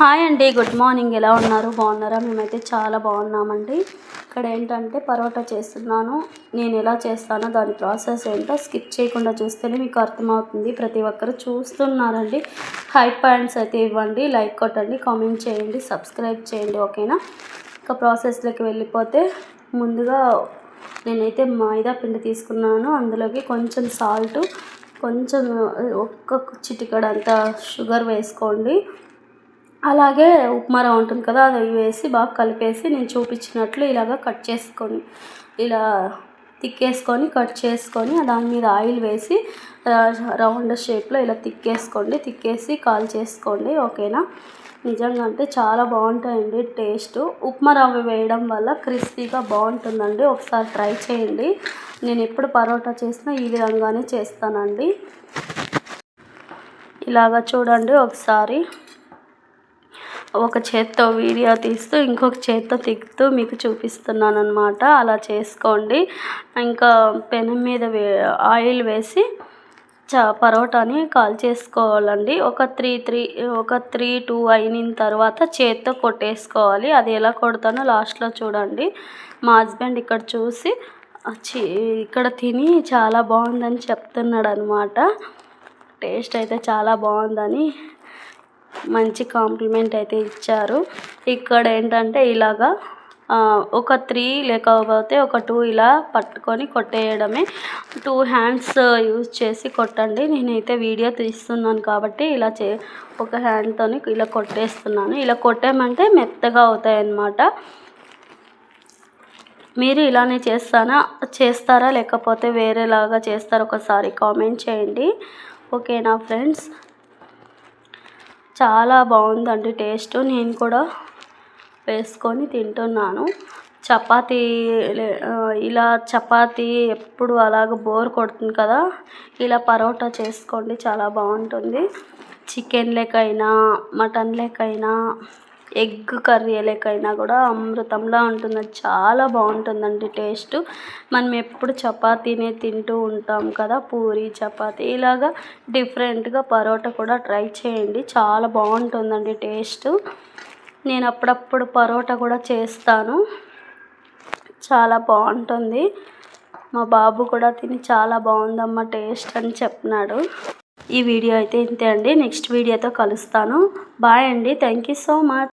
Hi అండి, good morning. ఎలా ఉన్నారు? బాగున్నారా? మేమైతే చాలా బాగున్నామండి. ఇక్కడ ఏంటంటే పరోటా చేస్తున్నాను. నేను ఎలా చేస్తానో దాని ప్రాసెస్ ఏంటో స్కిప్ చేయకుండా చూస్తేనే మీకు అర్థమవుతుంది. ప్రతి ఒక్కరు చూస్తున్నారండి. హై పాయింట్స్ అయితే ఇవ్వండి, లైక్ కొట్టండి, కామెంట్ చేయండి, సబ్స్క్రైబ్ చేయండి. ఓకేనా? ఇక ప్రాసెస్లోకి వెళ్ళిపోతే ముందుగా నేనైతే మైదా పిండి తీసుకున్నాను. అందులోకి కొంచెం సాల్ట్, కొంచెం ఒక్క చిటికెడంత షుగర్ వేసుకోండి. అలాగే ఉప్మా రవ్వ ఉంటుంది కదా, అది వేసి బాగా కలిపేసి నేను చూపించినట్లు ఇలాగ కట్ చేసుకొని ఇలా తిక్కేసుకొని కట్ చేసుకొని దాని మీద ఆయిల్ వేసి రౌండ్ షేప్లో ఇలా తిక్కేసి కాల్ చేసుకోండి. ఓకేనా? నిజంగా అంటే చాలా బాగుంటాయండి టేస్ట్. ఉప్మా రవ్వ వేయడం వల్ల క్రిస్పీగా బాగుంటుందండి. ఒకసారి ట్రై చేయండి. నేను ఎప్పుడు పరోటా చేసినా ఈ విధంగానే చేస్తానండి. ఇలాగ చూడండి. ఒకసారి ఒక చేత్తో వీడియో తీస్తూ ఇంకొక చేత్తో తిప్పుతూ మీకు చూపిస్తున్నాను అనమాట. అలా చేసుకోండి. ఇంకా పెనం మీద ఆయిల్ వేసి పరోటాని కాల్ చేసుకోవాలండి. ఒక 3-2 అయిన తర్వాత చేత్తో కొట్టేసుకోవాలి. అది ఎలా కొడతానో లాస్ట్లో చూడండి. మా హస్బెండ్ ఇక్కడ చూసి ఇక్కడ తిని చాలా బాగుందని చెప్తున్నాడు అనమాట. టేస్ట్ అయితే చాలా బాగుందని మంచి కాంప్లిమెంట్ అయితే ఇచ్చారు. ఇక్కడ ఏంటంటే ఇలాగా ఒక 3 లేకపోతే ఒక 2 ఇలా పట్టుకొని కొట్టేయడమే. 2 హ్యాండ్స్ యూజ్ చేసి కొట్టండి. నేనైతే వీడియో తీస్తున్నాను కాబట్టి ఇలా ఒక హ్యాండ్తోని ఇలా కొట్టేస్తున్నాను. ఇలా కొట్టామంటే మెత్తగా అవుతాయి అన్నమాట. మీరు ఇలానే చేస్తారా లేకపోతే వేరేలాగా చేస్తారా? ఒకసారి కామెంట్ చేయండి. ఓకేనా ఫ్రెండ్స్? చాలా బాగుందండి టేస్ట్. నేను కూడా వేసుకొని తింటున్నాను. చపాతీ ఎప్పుడు అలాగ బోర్ కొడుతుంది కదా, ఇలా పరోటా చేసుకోండి, చాలా బాగుంటుంది. చికెన్ లెక్కైనా, మటన్ లెక్కైనా, ఎగ్ కర్రీ లెక్కైనా కూడా అమృతంలా ఉంటుంది. చాలా బాగుంటుందండి టేస్ట్. మనం ఎప్పుడు చపాతీనే తింటూ ఉంటాం కదా, పూరి చపాతీ. ఇలాగా డిఫరెంట్గా పరోటా కూడా ట్రై చేయండి. చాలా బాగుంటుందండి టేస్ట్. నేను అప్పుడప్పుడు పరోటా కూడా చేస్తాను. చాలా బాగుంటుంది. మా బాబు కూడా తిని చాలా బాగుందమ్మా టేస్ట్ అని చెప్పినాడు. ఈ వీడియో అయితే ఇంతే అండి. నెక్స్ట్ వీడియోతో కలుస్తాను. బాయ్ అండి. Thank you so much.